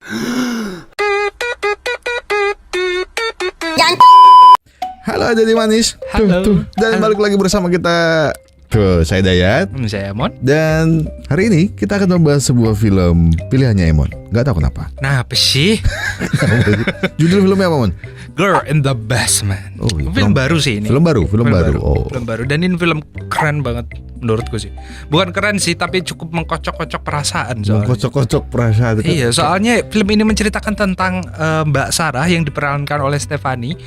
Halo Jadi Manis. Halo. Dan balik lagi bersama kita. Saya Dayat. Saya Emon. Dan hari ini kita akan membahas sebuah film pilihannya Emon. Gak tahu kenapa. Nah, apa sih? Judul filmnya apa, Mon? Girl in the Basement. Oh, iya. Film baru sih ini. Film baru. Oh. Film baru. Dan ini film keren banget menurutku sih. Bukan keren sih, tapi cukup mengkocok-kocok perasaan soalnya. Kocok-kocok perasaan. Iya, soalnya film ini menceritakan tentang Mbak Sarah yang diperankan oleh Stefani.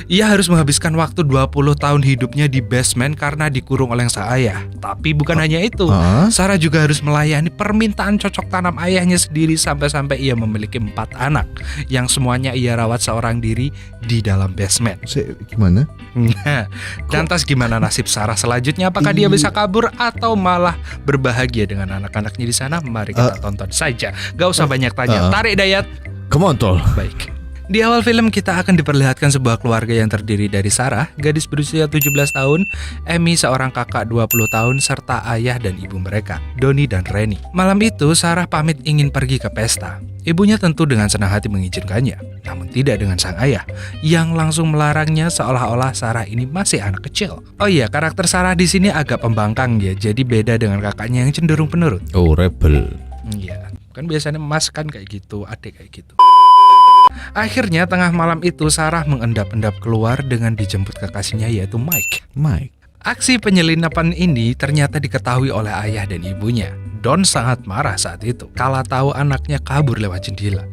Ia harus menghabiskan waktu 20 tahun hidupnya di basement karena dikurung oleh sang ayah. Tapi bukan hanya itu. Sarah juga harus melayani permintaan cocok tanam ayahnya sendiri sampai ia memiliki 4 anak yang semuanya ia rawat seorang diri di dalam basement. Gimana? Nah, lantas gimana nasib Sarah selanjutnya? Apakah dia bisa kabur atau malah berbahagia dengan anak-anaknya di sana? Mari kita tonton saja. Gak usah banyak tanya. Tarik Dayat. Come on, tol. Baik. Di awal film kita akan diperlihatkan sebuah keluarga yang terdiri dari Sarah, gadis berusia 17 tahun, Amy seorang kakak 20 tahun, serta ayah dan ibu mereka, Donnie dan Rennie. Malam itu Sarah pamit ingin pergi ke pesta. Ibunya tentu dengan senang hati mengizinkannya, namun tidak dengan sang ayah, yang langsung melarangnya seolah-olah Sarah ini masih anak kecil. Oh iya, karakter Sarah di sini agak pembangkang ya, jadi beda dengan kakaknya yang cenderung penurut. Oh, rebel. Iya, kan biasanya mas kan kayak gitu, adik kayak gitu. Akhirnya tengah malam itu Sarah mengendap-endap keluar dengan dijemput kekasihnya yaitu Mike. Aksi penyelinapan ini ternyata diketahui oleh ayah dan ibunya. Don sangat marah saat itu kala tahu anaknya kabur lewat jendela.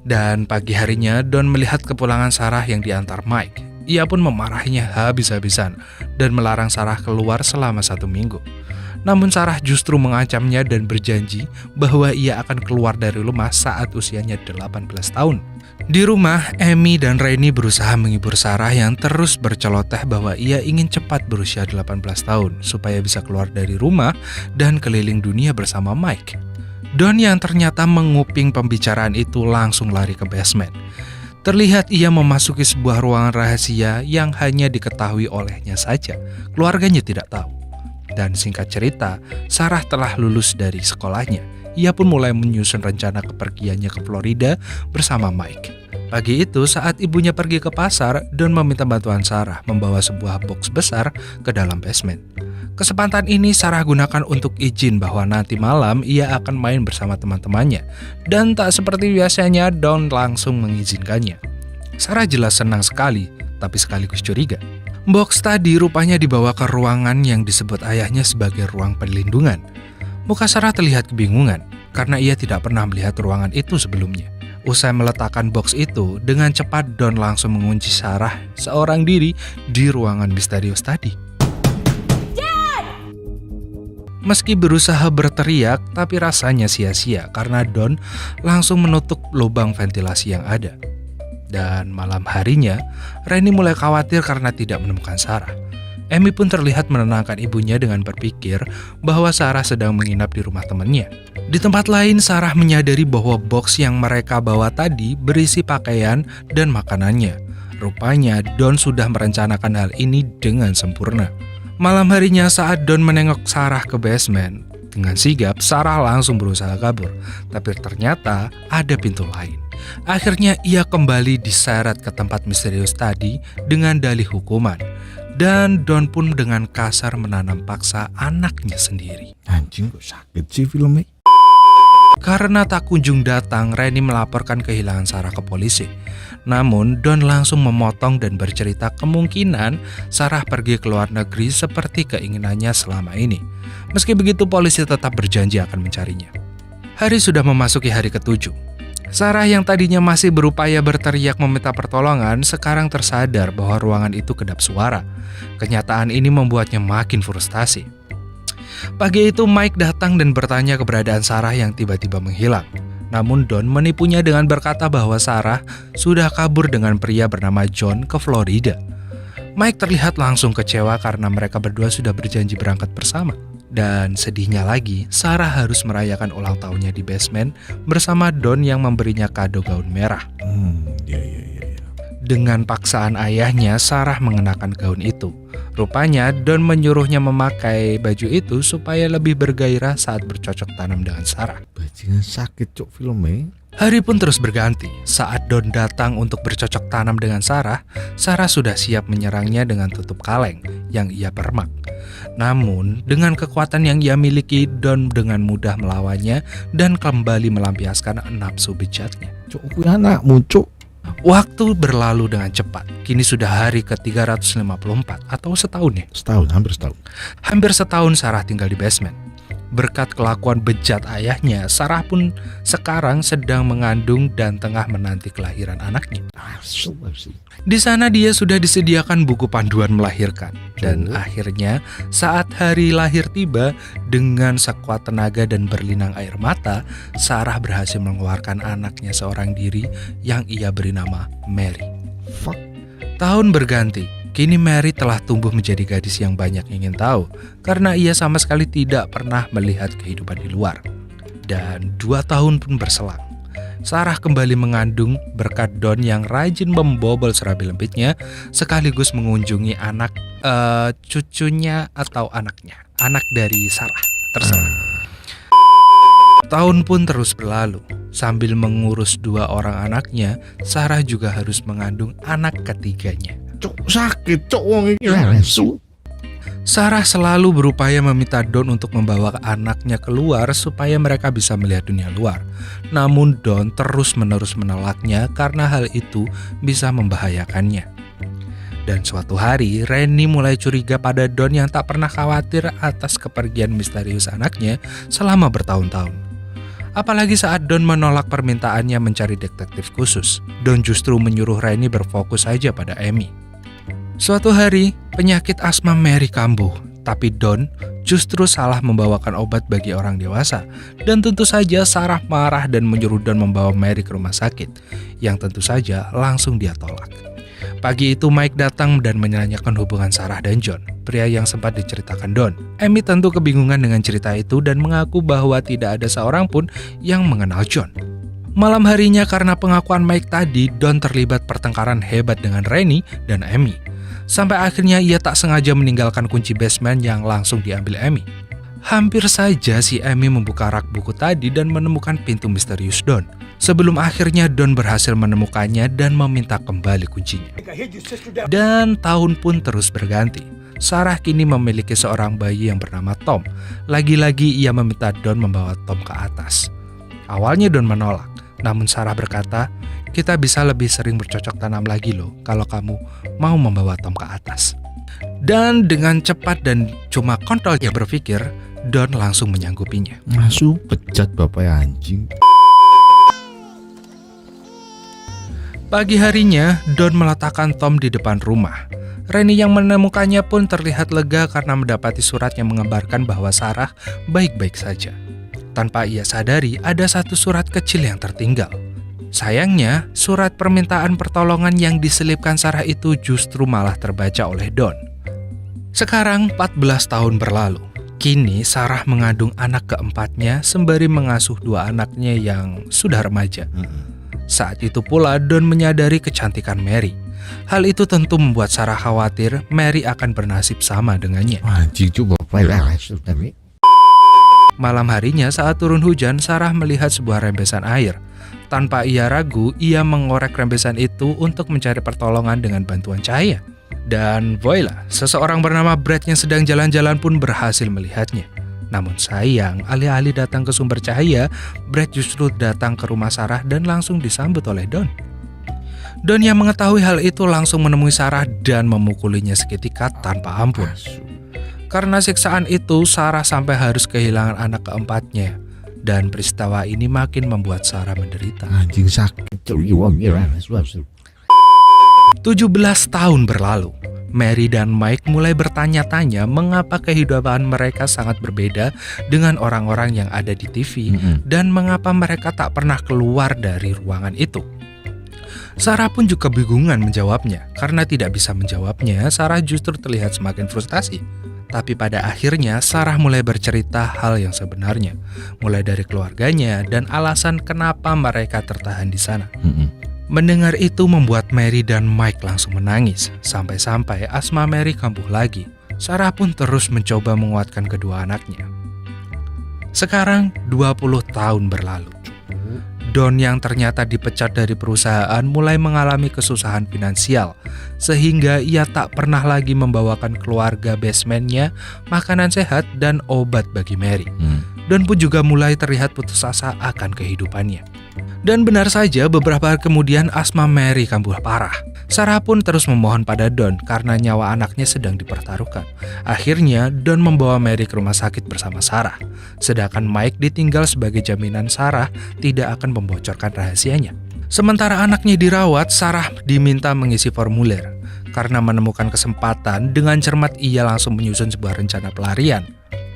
Dan pagi harinya Don melihat kepulangan Sarah yang diantar Mike. Ia pun memarahinya habis-habisan dan melarang Sarah keluar selama 1 minggu. Namun Sarah justru mengancamnya dan berjanji bahwa ia akan keluar dari rumah saat usianya 18 tahun. Di rumah, Amy dan Rennie berusaha menghibur Sarah yang terus berceloteh bahwa ia ingin cepat berusia 18 tahun supaya bisa keluar dari rumah dan keliling dunia bersama Mike. Don yang ternyata menguping pembicaraan itu langsung lari ke basement. Terlihat ia memasuki sebuah ruangan rahasia yang hanya diketahui olehnya saja. Keluarganya tidak tahu. Dan singkat cerita, Sarah telah lulus dari sekolahnya. Ia pun mulai menyusun rencana kepergiannya ke Florida bersama Mike. Pagi itu saat ibunya pergi ke pasar, Don meminta bantuan Sarah membawa sebuah box besar ke dalam basement. Kesempatan ini Sarah gunakan untuk izin bahwa nanti malam ia akan main bersama teman-temannya. Dan tak seperti biasanya, Don langsung mengizinkannya. Sarah jelas senang sekali, tapi sekaligus curiga. Box tadi rupanya dibawa ke ruangan yang disebut ayahnya sebagai ruang perlindungan. Muka Sarah terlihat kebingungan karena ia tidak pernah melihat ruangan itu sebelumnya. Usai meletakkan box itu, dengan cepat Don langsung mengunci Sarah seorang diri di ruangan misterius tadi. Meski berusaha berteriak, tapi rasanya sia-sia karena Don langsung menutup lubang ventilasi yang ada. Dan malam harinya, Rennie mulai khawatir karena tidak menemukan Sarah. Amy pun terlihat menenangkan ibunya dengan berpikir bahwa Sarah sedang menginap di rumah temannya. Di tempat lain, Sarah menyadari bahwa box yang mereka bawa tadi berisi pakaian dan makanannya. Rupanya Don sudah merencanakan hal ini dengan sempurna. Malam harinya saat Don menengok Sarah ke basement, dengan sigap Sarah langsung berusaha kabur. Tapi ternyata ada pintu lain. Akhirnya ia kembali diseret ke tempat misterius tadi dengan dalih hukuman. Dan Don pun dengan kasar menanam paksa anaknya sendiri. Anjing, kok sakit sih filmnya? Karena tak kunjung datang, Rennie melaporkan kehilangan Sarah ke polisi. Namun Don langsung memotong dan bercerita kemungkinan Sarah pergi ke luar negeri seperti keinginannya selama ini. Meski begitu, polisi tetap berjanji akan mencarinya. Hari sudah memasuki hari ke-7. Sarah yang tadinya masih berupaya berteriak meminta pertolongan, sekarang tersadar bahwa ruangan itu kedap suara. Kenyataan ini membuatnya makin frustasi. Pagi itu Mike datang dan bertanya keberadaan Sarah yang tiba-tiba menghilang. Namun Don menipunya dengan berkata bahwa Sarah sudah kabur dengan pria bernama John ke Florida. Mike terlihat langsung kecewa karena mereka berdua sudah berjanji berangkat bersama. Dan sedihnya lagi, Sarah harus merayakan ulang tahunnya di basement bersama Don yang memberinya kado gaun merah. Iya. Dengan paksaan ayahnya, Sarah mengenakan gaun itu. Rupanya Don menyuruhnya memakai baju itu supaya lebih bergairah saat bercocok tanam dengan Sarah. Bajingan sakit cok filmnya. Hari pun terus berganti. Saat Don datang untuk bercocok tanam dengan Sarah, Sarah sudah siap menyerangnya dengan tutup kaleng yang ia permak. Namun, dengan kekuatan yang ia miliki, Don dengan mudah melawannya dan kembali melampiaskan nafsu bejatnya. Cuk, anakmu, cuk. Waktu berlalu dengan cepat. Kini sudah hari ke-354 atau setahun ya? Hampir setahun. Hampir setahun Sarah tinggal di basement. Berkat kelakuan bejat ayahnya, Sarah pun sekarang sedang mengandung dan tengah menanti kelahiran anaknya. Di sana dia sudah disediakan buku panduan melahirkan. Dan akhirnya saat hari lahir tiba, dengan sekuat tenaga dan berlinang air mata, Sarah berhasil mengeluarkan anaknya seorang diri yang ia beri nama Mary. Tahun berganti. Kini Mary telah tumbuh menjadi gadis yang banyak ingin tahu karena ia sama sekali tidak pernah melihat kehidupan di luar. Dan 2 tahun pun berselang. Sarah kembali mengandung berkat Don yang rajin membobol serabi lembitnya sekaligus mengunjungi cucunya atau anaknya. Anak dari Sarah, terserah. Tahun pun terus berlalu. Sambil mengurus 2 orang anaknya, Sarah juga harus mengandung anak ketiganya. Cuk, sakit, cuk, wong iki lesu. Sarah selalu berupaya meminta Don untuk membawa anaknya keluar supaya mereka bisa melihat dunia luar. Namun Don terus-menerus menolaknya karena hal itu bisa membahayakannya. Dan suatu hari, Rennie mulai curiga pada Don yang tak pernah khawatir atas kepergian misterius anaknya selama bertahun-tahun. Apalagi saat Don menolak permintaannya mencari detektif khusus. Don justru menyuruh Rennie berfokus saja pada Amy. Suatu hari, penyakit asma Mary kambuh, tapi Don justru salah membawakan obat bagi orang dewasa. Dan tentu saja Sarah marah dan menyuruh Don membawa Mary ke rumah sakit, yang tentu saja langsung dia tolak. Pagi itu Mike datang dan menanyakan hubungan Sarah dan John, pria yang sempat diceritakan Don. Amy tentu kebingungan dengan cerita itu dan mengaku bahwa tidak ada seorang pun yang mengenal John. Malam harinya karena pengakuan Mike tadi, Don terlibat pertengkaran hebat dengan Rennie dan Amy. Sampai akhirnya ia tak sengaja meninggalkan kunci basement yang langsung diambil Amy. Hampir saja si Amy membuka rak buku tadi dan menemukan pintu misterius Don. Sebelum akhirnya Don berhasil menemukannya dan meminta kembali kuncinya. Dan tahun pun terus berganti. Sarah kini memiliki seorang bayi yang bernama Tom. Lagi-lagi ia meminta Don membawa Tom ke atas. Awalnya Don menolak, namun Sarah berkata, "Kita bisa lebih sering bercocok tanam lagi loh kalau kamu mau membawa Tom ke atas." Dan dengan cepat dan cuma kontol dia berpikir, Don langsung menyanggupinya. Masuk pecat bapak anjing. Pagi harinya, Don meletakkan Tom di depan rumah. Rennie yang menemukannya pun terlihat lega karena mendapati surat yang mengabarkan bahwa Sarah baik-baik saja. Tanpa ia sadari, ada satu surat kecil yang tertinggal. Sayangnya, surat permintaan pertolongan yang diselipkan Sarah itu justru malah terbaca oleh Don. Sekarang 14 tahun berlalu. Kini Sarah mengandung anak keempatnya sembari mengasuh 2 anaknya yang sudah remaja. Saat itu pula Don menyadari kecantikan Mary. Hal itu tentu membuat Sarah khawatir Mary akan bernasib sama dengannya. Anjing, coba lesu tapi. Malam harinya saat turun hujan, Sarah melihat sebuah rembesan air. Tanpa ia ragu, ia mengorek rembesan itu untuk mencari pertolongan dengan bantuan cahaya. Dan voila, seseorang bernama Brad yang sedang jalan-jalan pun berhasil melihatnya. Namun sayang, alih-alih datang ke sumber cahaya, Brad justru datang ke rumah Sarah dan langsung disambut oleh Don. Don yang mengetahui hal itu langsung menemui Sarah dan memukulinya seketika tanpa ampun. Karena siksaan itu, Sarah sampai harus kehilangan anak keempatnya. Dan peristiwa ini makin membuat Sarah menderita. Anjing sakit. 17 tahun berlalu. Mary dan Mike mulai bertanya-tanya mengapa kehidupan mereka sangat berbeda dengan orang-orang yang ada di TV dan mengapa mereka tak pernah keluar dari ruangan itu. Sarah pun juga bingungan menjawabnya. Karena tidak bisa menjawabnya, Sarah justru terlihat semakin frustasi. Tapi pada akhirnya Sarah mulai bercerita hal yang sebenarnya, mulai dari keluarganya dan alasan kenapa mereka tertahan di sana. Mendengar itu membuat Mary dan Mike langsung menangis, sampai-sampai asma Mary kambuh lagi. Sarah pun terus mencoba menguatkan kedua anaknya. Sekarang 20 tahun berlalu. Don yang ternyata dipecat dari perusahaan mulai mengalami kesusahan finansial, sehingga ia tak pernah lagi membawakan keluarga basementnya makanan sehat dan obat bagi Mary. Don pun juga mulai terlihat putus asa akan kehidupannya. Dan benar saja, beberapa hari kemudian asma Mary kambuh parah. Sarah pun terus memohon pada Don karena nyawa anaknya sedang dipertaruhkan. Akhirnya Don membawa Mary ke rumah sakit bersama Sarah, sedangkan Mike ditinggal sebagai jaminan Sarah tidak akan membocorkan rahasianya. Sementara anaknya dirawat, Sarah diminta mengisi formulir. Karena menemukan kesempatan, dengan cermat ia langsung menyusun sebuah rencana pelarian.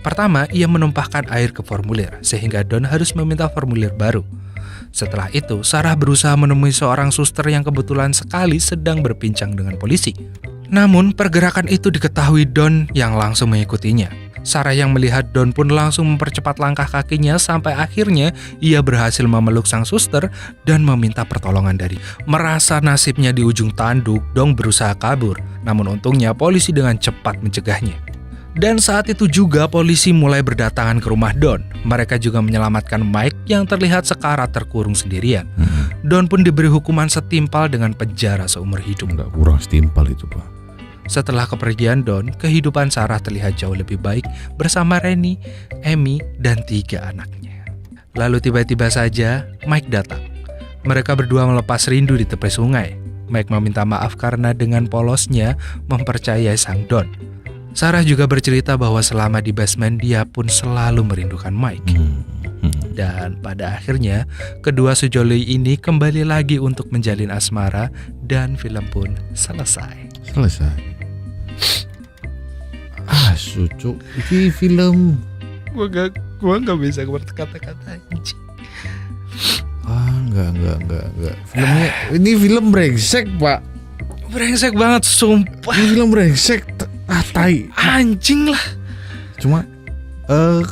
Pertama, ia menumpahkan air ke formulir, sehingga Don harus meminta formulir baru. Setelah itu, Sarah berusaha menemui seorang suster yang kebetulan sekali sedang berbincang dengan polisi. Namun, pergerakan itu diketahui Don yang langsung mengikutinya. Sarah yang melihat Don pun langsung mempercepat langkah kakinya sampai akhirnya ia berhasil memeluk sang suster dan meminta pertolongan dari. Merasa nasibnya di ujung tanduk, Don berusaha kabur. Namun untungnya polisi dengan cepat mencegahnya. Dan saat itu juga polisi mulai berdatangan ke rumah Don. Mereka juga menyelamatkan Mike yang terlihat sekarat terkurung sendirian. Don pun diberi hukuman setimpal dengan penjara seumur hidup. Nggak kurang setimpal itu, Pak. Setelah kepergian Don, kehidupan Sarah terlihat jauh lebih baik bersama Rennie, Amy, dan 3 anaknya. Lalu tiba-tiba saja Mike datang. Mereka berdua melepas rindu di tepi sungai. Mike meminta maaf karena dengan polosnya mempercayai sang Don. Sarah juga bercerita bahwa selama di basement dia pun selalu merindukan Mike. Dan pada akhirnya kedua sejoli ini kembali lagi untuk menjalin asmara dan film pun selesai. Sucu, ini film. Gua nggak bisa berkata-kata anjing. Enggak. Filmnya ini film brengsek, Pak. Brengsek banget, sumpah. Ini film brengsek. Tai. Anjing lah. Cuma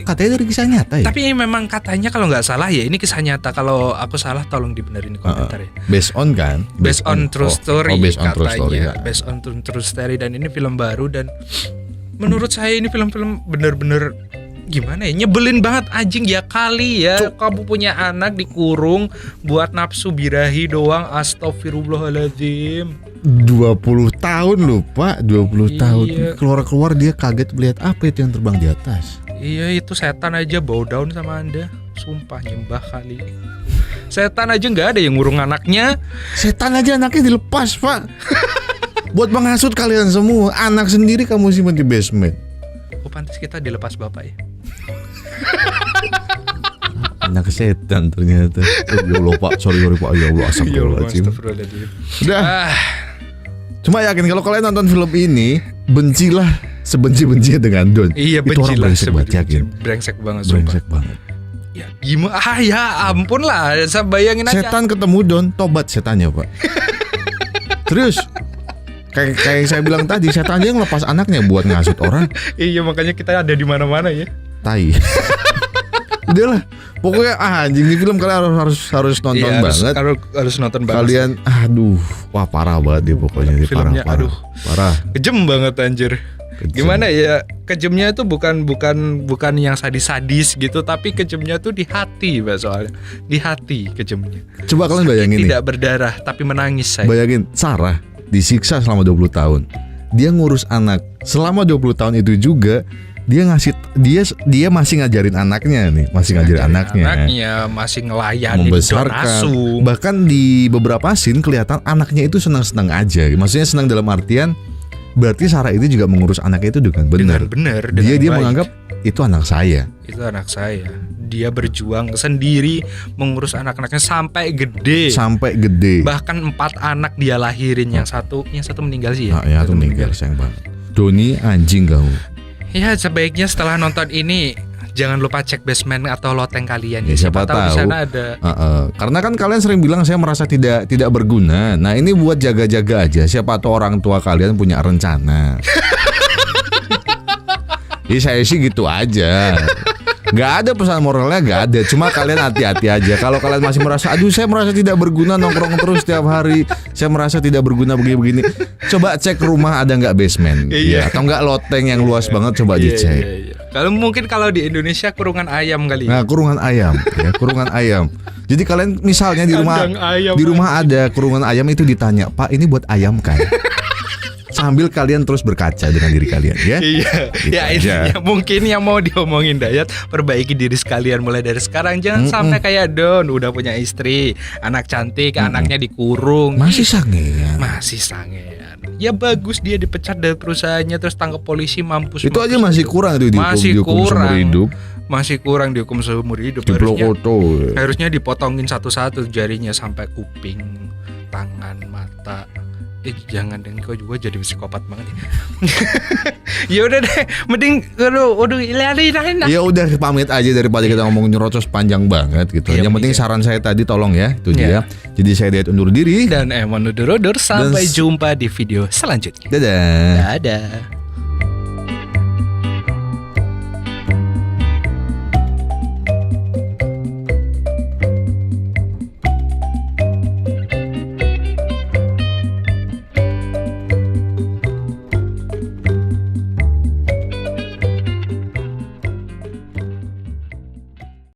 katanya dari kisah nyata ya. Tapi memang katanya kalau nggak salah ya ini kisah nyata. Kalau aku salah tolong dibenerin di komentar ya. Based on kan? Based on true story based on katanya. true story, ya. Based on true story, dan ini film baru dan menurut saya ini film-film bener-bener gimana ya, nyebelin banget anjing ya kali ya. Kamu punya anak dikurung buat nafsu birahi doang, astagfirullahaladzim. 20 tahun loh, Pak, 20 tahun. Iya. Keluar dia kaget melihat apa itu yang terbang di atas. Iya, itu setan aja bow down sama Anda. Sumpah nyembah kali. Setan aja nggak ada yang ngurung anaknya. Setan aja anaknya dilepas, Pak. Buat menghasut kalian semua. Anak sendiri kamu simpan di basement. Oh, pantas kita dilepas bapak ya. Anak setan ternyata. Ya Allah, Pak, sorry Pak. Ya Allah, astagfirullahaladzim. Udah. Cuma yakin kalau kalian nonton film ini, bencilah sebenci-bencinya dengan Don. Iya, itu orang brengsek banget, yakin. Brengsek banget, brengsek banget. Ya gimana? Ya ampun lah, saya bayangin aja. Setan ketemu Don, tobat setannya, Pak. Terus kayak saya bilang tadi, setan aja yang lepas anaknya buat ngasut orang. Iya, makanya kita ada di mana-mana ya. Tai. Udahlah, pokoknya anjing, di film kalian harus nonton iya, banget. Harus nonton banget. Kalian, wah parah banget dia pokoknya. Filmnya, parah. Kejem banget anjir. Kejam. Gimana ya, kejemnya itu bukan yang sadis-sadis gitu, tapi kejemnya tuh di hati, Mbak, soalnya di hati kejemnya. Coba kalian bayangin nih. Tidak berdarah tapi menangis saya. Bayangin Sarah disiksa selama 20 tahun. Dia ngurus anak selama 20 tahun itu juga. Dia masih ngajarin anaknya nih, masih masih ngelayanin, membesarkan. Bahkan di beberapa scene kelihatan anaknya itu senang-senang aja. Maksudnya senang dalam artian berarti Sarah itu juga mengurus anaknya itu dengan benar. Dia menganggap itu anak saya. Itu anak saya. Dia berjuang sendiri mengurus anak-anaknya sampai gede. Bahkan 4 anak dia lahirin, yang satu meninggal sih ya. Yang satu meninggal, sayang banget. Doni anjing kau. Ya, sebaiknya setelah nonton ini jangan lupa cek basement atau loteng kalian. Ya, siapa tahu di sana ada. Karena kan kalian sering bilang saya merasa tidak berguna. Nah, ini buat jaga-jaga aja. Siapa tahu orang tua kalian punya rencana. Saya sih gitu aja. Gak ada pesan moralnya, gak ada. Cuma kalian hati-hati aja. Kalau kalian masih merasa, saya merasa tidak berguna nongkrong terus setiap hari, saya merasa tidak berguna begini-begini, coba cek rumah ada nggak basement, iya. Atau nggak loteng yang luas banget, coba dicek. Kalau mungkin kalau di Indonesia kurungan ayam kali. Nah, kurungan ayam, ya, kurungan ayam. Jadi kalian misalnya di rumah ada kurungan ayam itu ditanya, "Pak, ini buat ayam kan?" Sambil kalian terus berkaca dengan diri kalian, ya. Iya. Gitu ya intinya mungkin yang mau diomongin Dayat, perbaiki diri sekalian mulai dari sekarang. Jangan sampai kayak Don, udah punya istri, anak cantik, anaknya dikurung. Masih sangean. Ya bagus dia dipecat dari perusahaannya terus tangkap polisi, mampus. Itu aja masih kurang itu dihukum seumur hidup. Masih kurang dihukum seumur hidup. Harusnya dipotongin satu-satu jarinya sampai kuping, tangan, mata. Jangan deh, kau juga jadi psikopat banget ya. Ya udah deh, mending ya udah pamit aja daripada kita ngomong nyerocos panjang banget gitu. Yang penting saran saya tadi tolong ya, itu dia. Jadi saya Dayat undur diri dan Emon undur. Sampai jumpa di video selanjutnya. Dadah. Dadah.